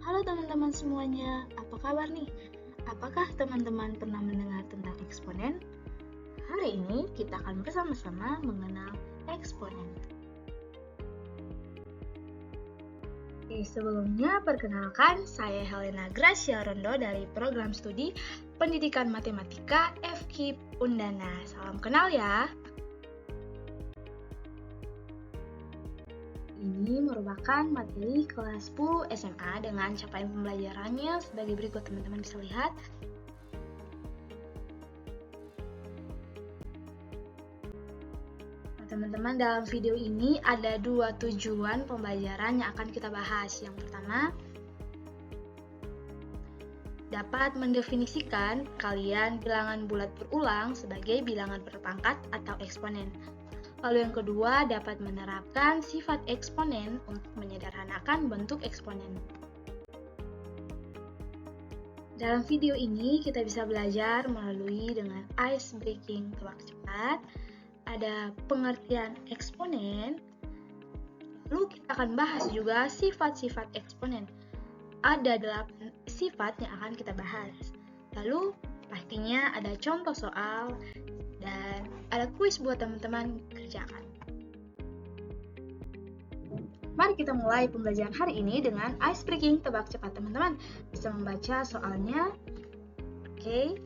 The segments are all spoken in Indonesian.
Halo teman-teman semuanya, apa kabar nih? Apakah teman-teman pernah mendengar tentang eksponen? Hari ini kita akan bersama-sama mengenal eksponen. Oke, sebelumnya perkenalkan, saya Helena Gracia Rondo dari Program Studi Pendidikan Matematika FKIP Undana. Salam kenal ya! Ini merupakan materi kelas 10 SMA dengan capaian pembelajarannya sebagai berikut, teman-teman bisa lihat. Nah, teman-teman, dalam video ini ada dua tujuan pembelajaran yang akan kita bahas. Yang pertama, dapat mendefinisikan kalian bilangan bulat berulang sebagai bilangan berpangkat atau eksponen. Lalu yang kedua, dapat menerapkan sifat eksponen untuk menyederhanakan bentuk eksponen. Dalam video ini, kita bisa belajar melalui dengan ice breaking tebak cepat, ada pengertian eksponen, lalu kita akan bahas juga sifat-sifat eksponen. Ada 8 sifat yang akan kita bahas. Lalu, pastinya ada contoh soal, dan ada kuis buat teman-teman kerjakan. Mari kita mulai pembelajaran hari ini dengan ice breaking tebak cepat. Teman-teman bisa membaca soalnya. Oke.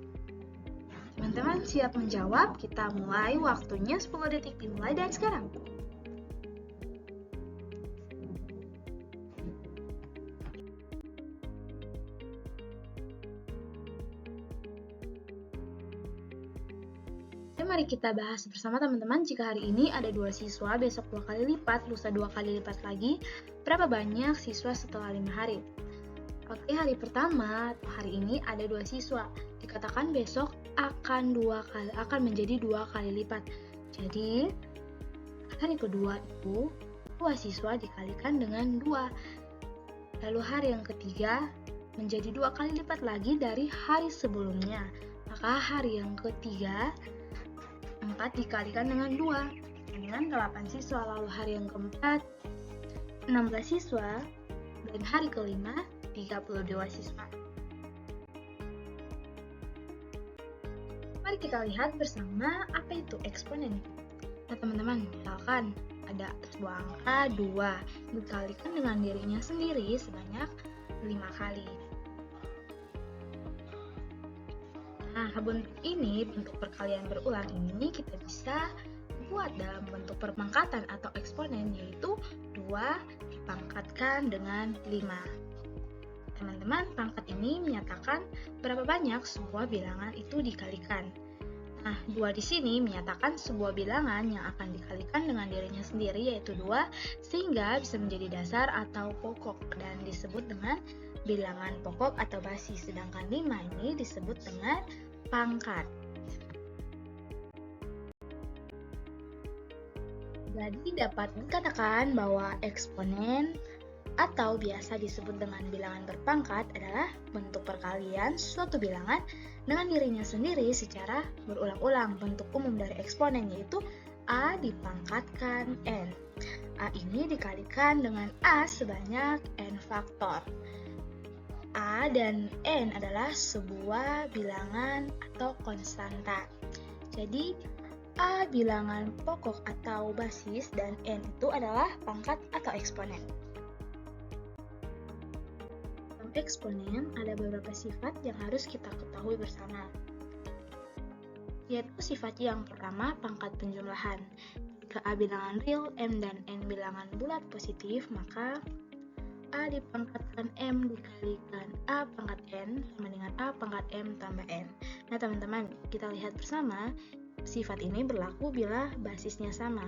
Teman-teman siap menjawab? Kita mulai, waktunya 10 detik dimulai dari sekarang. Mari kita bahas bersama teman-teman, jika hari ini ada 2 siswa, besok 2 kali lipat, lusa 2 kali lipat lagi, berapa banyak siswa setelah 5 hari? Oke, hari pertama atau hari ini ada 2 siswa, dikatakan besok akan menjadi 2 kali lipat. Jadi, hari kedua itu 2 siswa dikalikan dengan 2. Lalu hari yang ketiga menjadi 2 kali lipat lagi dari hari sebelumnya. Maka hari yang ketiga 4 dikalikan dengan 2, dengan 8 siswa. Lalu hari yang keempat 16 siswa, dan hari kelima 32 siswa. Mari kita lihat bersama apa itu eksponen. Nah teman-teman, misalkan ada sebuah angka 2 dikalikan dengan dirinya sendiri sebanyak 5 kali. Nah, bentuk perkalian berulang ini kita bisa buat dalam bentuk perpangkatan atau eksponen, yaitu 2 dipangkatkan dengan 5. Teman-teman, pangkat ini menyatakan berapa banyak sebuah bilangan itu dikalikan. Nah, 2 di sini menyatakan sebuah bilangan yang akan dikalikan dengan dirinya sendiri, yaitu 2, sehingga bisa menjadi dasar atau pokok dan disebut dengan bilangan pokok atau basis, sedangkan 5 ini disebut dengan pangkat. Jadi dapat dikatakan bahwa eksponen atau biasa disebut dengan bilangan berpangkat adalah bentuk perkalian suatu bilangan dengan dirinya sendiri secara berulang-ulang. Bentuk umum dari eksponen yaitu A dipangkatkan N. A ini dikalikan dengan A sebanyak N faktor. A dan N adalah sebuah bilangan atau konstanta. Jadi, A bilangan pokok atau basis dan N itu adalah pangkat atau eksponen. Dalam eksponen ada beberapa sifat yang harus kita ketahui bersama. Yaitu sifat yang pertama, pangkat penjumlahan. Jika A bilangan real, M dan N bilangan bulat positif, maka A dipangkatkan M dikalikan A pangkat N sama dengan A pangkat M tambah N. Nah teman-teman, kita lihat bersama, sifat ini berlaku bila basisnya sama.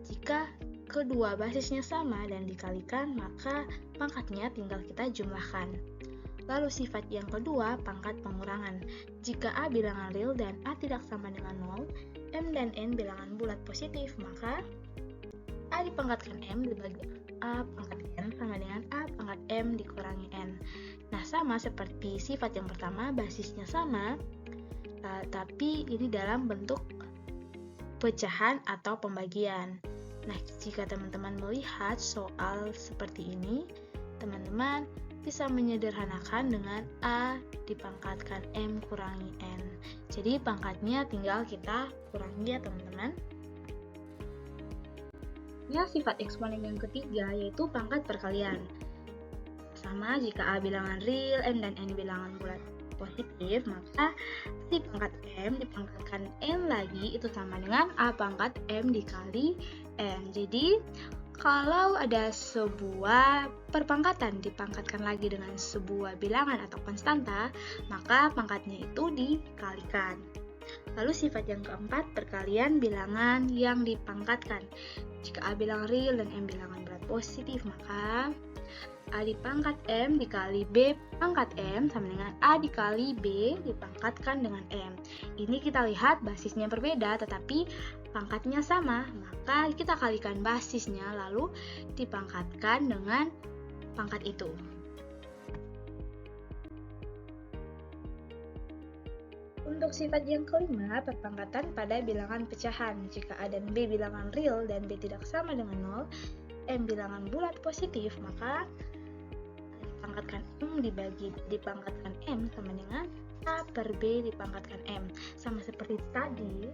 Jika kedua basisnya sama dan dikalikan, maka pangkatnya tinggal kita jumlahkan. Lalu sifat yang kedua, pangkat pengurangan. Jika A bilangan real dan A tidak sama dengan 0, M dan N bilangan bulat positif, maka A dipangkatkan M dibagi A pangkat N sama dengan A pangkat M dikurangi N. Nah, sama seperti sifat yang pertama, basisnya sama, tapi ini dalam bentuk pecahan atau pembagian. Nah, jika teman-teman melihat soal seperti ini, teman-teman bisa menyederhanakan dengan A dipangkatkan M kurangi N. Jadi pangkatnya tinggal kita kurangi ya teman-teman. Ya, sifat eksponen yang ketiga yaitu pangkat perkalian. Sama jika A bilangan real, M dan N bilangan bulat positif, maka si pangkat M dipangkatkan N lagi itu sama dengan A pangkat M dikali N. Jadi kalau ada sebuah perpangkatan dipangkatkan lagi dengan sebuah bilangan atau konstanta, maka pangkatnya itu dikalikan. Lalu sifat yang keempat, perkalian bilangan yang dipangkatkan. Jika A bilangan real dan M bilangan bulat positif, maka A dipangkat M dikali B pangkat M sama dengan A dikali B dipangkatkan dengan M. Ini kita lihat basisnya berbeda tetapi pangkatnya sama, maka kita kalikan basisnya lalu dipangkatkan dengan pangkat itu. Untuk sifat yang kelima, perpangkatan pada bilangan pecahan. Jika A dan B bilangan real dan B tidak sama dengan 0, M bilangan bulat positif, maka dipangkatkan M dipangkatkan M sama dengan A per B dipangkatkan M. Sama seperti tadi,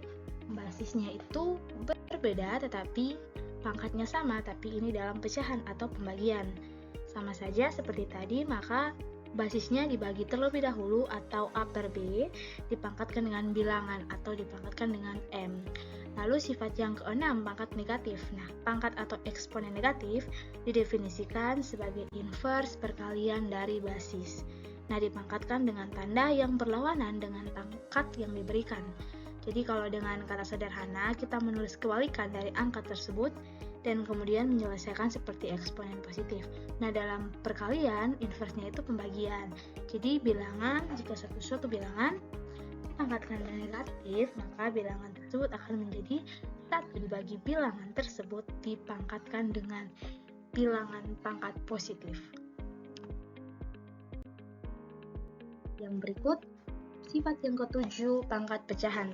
basisnya itu berbeda tetapi pangkatnya sama, tapi ini dalam pecahan atau pembagian. Sama saja seperti tadi, maka basisnya dibagi terlebih dahulu atau A per B dipangkatkan dengan bilangan atau dipangkatkan dengan M. Lalu sifat yang keenam, pangkat negatif. Nah, pangkat atau eksponen negatif didefinisikan sebagai inverse perkalian dari basis. Nah, dipangkatkan dengan tanda yang berlawanan dengan pangkat yang diberikan. Jadi kalau dengan kata sederhana, kita menulis kebalikan dari angka tersebut dan kemudian menyelesaikan seperti eksponen positif. Nah, dalam perkalian, inverse-nya itu pembagian. Jadi bilangan, jika suatu bilangan dipangkatkan dengan negatif, maka bilangan tersebut akan menjadi 1 dibagi bilangan tersebut dipangkatkan dengan bilangan pangkat positif. Yang berikut, sifat yang ketujuh, pangkat pecahan.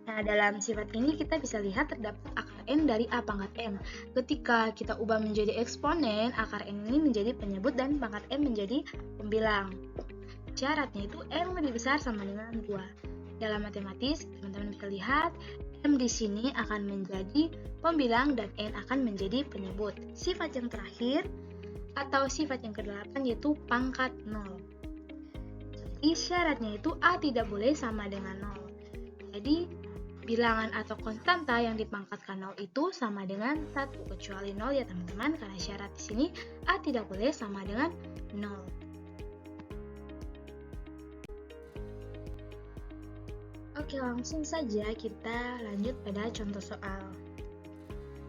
Nah, dalam sifat ini kita bisa lihat terdapat akar N dari A pangkat M. Ketika kita ubah menjadi eksponen, akar N ini menjadi penyebut dan pangkat M menjadi pembilang. Syaratnya itu M lebih besar sama dengan 2. Dalam matematis, teman-teman bisa lihat M di sini akan menjadi pembilang dan N akan menjadi penyebut. Sifat yang terakhir atau sifat yang ke-8 yaitu pangkat 0. Jadi syaratnya itu A tidak boleh sama dengan 0. Jadi bilangan atau konstanta yang dipangkatkan 0 itu sama dengan 1 kecuali 0 ya teman-teman, karena syarat di sini A tidak boleh sama dengan 0. Oke, langsung saja kita lanjut pada contoh soal.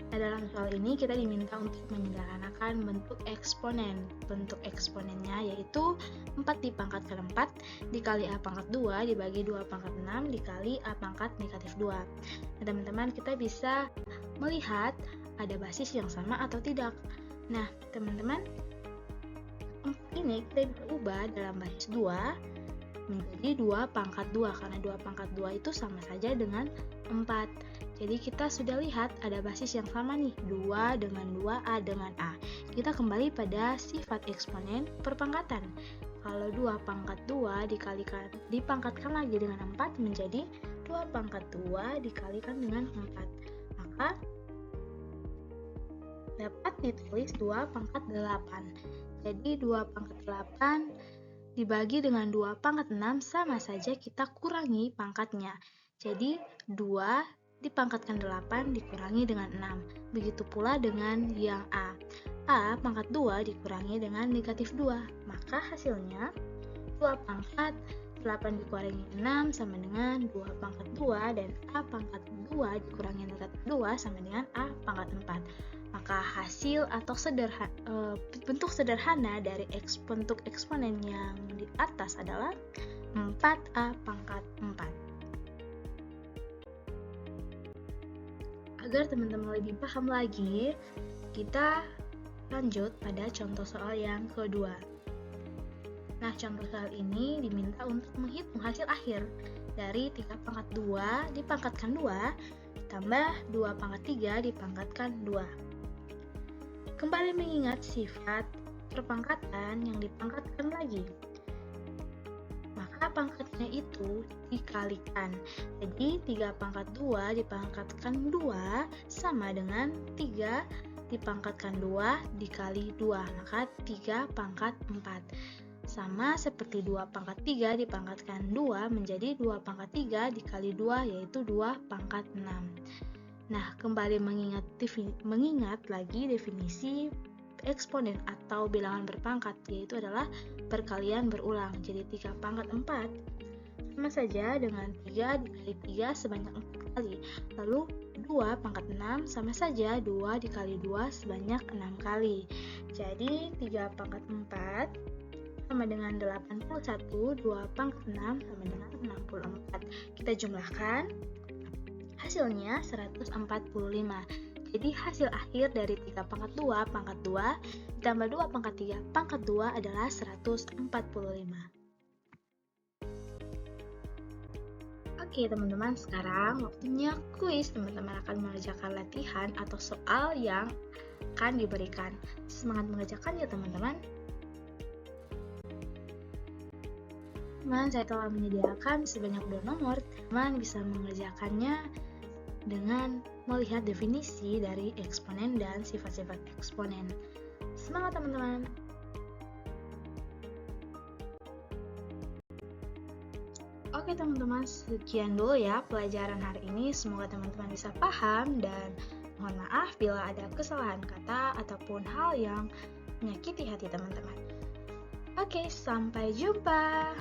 Nah, dalam soal ini kita diminta untuk menyederhanakan bentuk eksponen. Bentuk eksponennya yaitu 4 dipangkatkan 4 dikali A pangkat 2 dibagi 2 pangkat 6 dikali A pangkat negatif 2. Nah, teman-teman kita bisa melihat ada basis yang sama atau tidak. Nah, teman-teman, 4 ini kita bisa ubah dalam basis 2 menjadi 2 pangkat 2 karena 2 pangkat 2 itu sama saja dengan 4. Jadi kita sudah lihat ada basis yang sama nih, 2 dengan 2, A dengan A. Kita kembali pada sifat eksponen perpangkatan. Kalau 2 pangkat 2 dipangkatkan lagi dengan 4 menjadi 2 pangkat 2 dikalikan dengan 4. Maka dapat ditulis 2 pangkat 8. Jadi 2 pangkat 8 dibagi dengan 2 pangkat 6 sama saja kita kurangi pangkatnya. Jadi 2 dipangkatkan 8 dikurangi dengan 6. Begitu pula dengan yang A. A pangkat 2 dikurangi dengan negatif 2. Maka hasilnya 2 pangkat 8 dikurangi 6 sama dengan 2 pangkat 2 dan A pangkat 2 dikurangi negatif 2 sama dengan A pangkat 4. Maka hasil atau bentuk sederhana dari bentuk eksponen yang di atas adalah 4A pangkat 4. Agar teman-teman lebih paham lagi, kita lanjut pada contoh soal yang kedua. Nah, contoh soal ini diminta untuk menghitung hasil akhir dari 3 pangkat 2 dipangkatkan 2 ditambah 2 pangkat 3 dipangkatkan 2. Kembali mengingat sifat perpangkatan yang dipangkatkan lagi. Maka pangkatnya itu dikalikan. Jadi 3 pangkat 2 dipangkatkan 2 sama dengan 3 dipangkatkan 2 dikali 2. Maka 3 pangkat 4. Sama seperti 2 pangkat 3 dipangkatkan 2 menjadi 2 pangkat 3 dikali 2 yaitu 2 pangkat 6. Nah, kembali mengingat lagi definisi eksponen atau bilangan berpangkat, yaitu adalah perkalian berulang. Jadi 3 pangkat 4 sama saja dengan 3 dikali 3 sebanyak 4 kali. Lalu 2 pangkat 6 sama saja 2 dikali 2 sebanyak 6 kali. Jadi 3 pangkat 4 sama dengan 81, 2 pangkat 6 sama dengan 64. Kita jumlahkan, hasilnya 145. Jadi hasil akhir dari 3 pangkat 2 pangkat 2 ditambah 2 pangkat 3 pangkat 2 adalah 145. Oke teman-teman, sekarang waktunya kuis. Teman-teman akan mengerjakan latihan atau soal yang akan diberikan. Semangat mengerjakan ya teman-teman. Teman, saya telah menyediakan sebanyak 2 nomor. Teman bisa mengerjakannya dengan melihat definisi dari eksponen dan sifat-sifat eksponen. Semangat teman-teman! Oke teman-teman, sekian dulu ya pelajaran hari ini. Semoga teman-teman bisa paham dan mohon maaf bila ada kesalahan kata ataupun hal yang menyakiti hati teman-teman. Oke, sampai jumpa!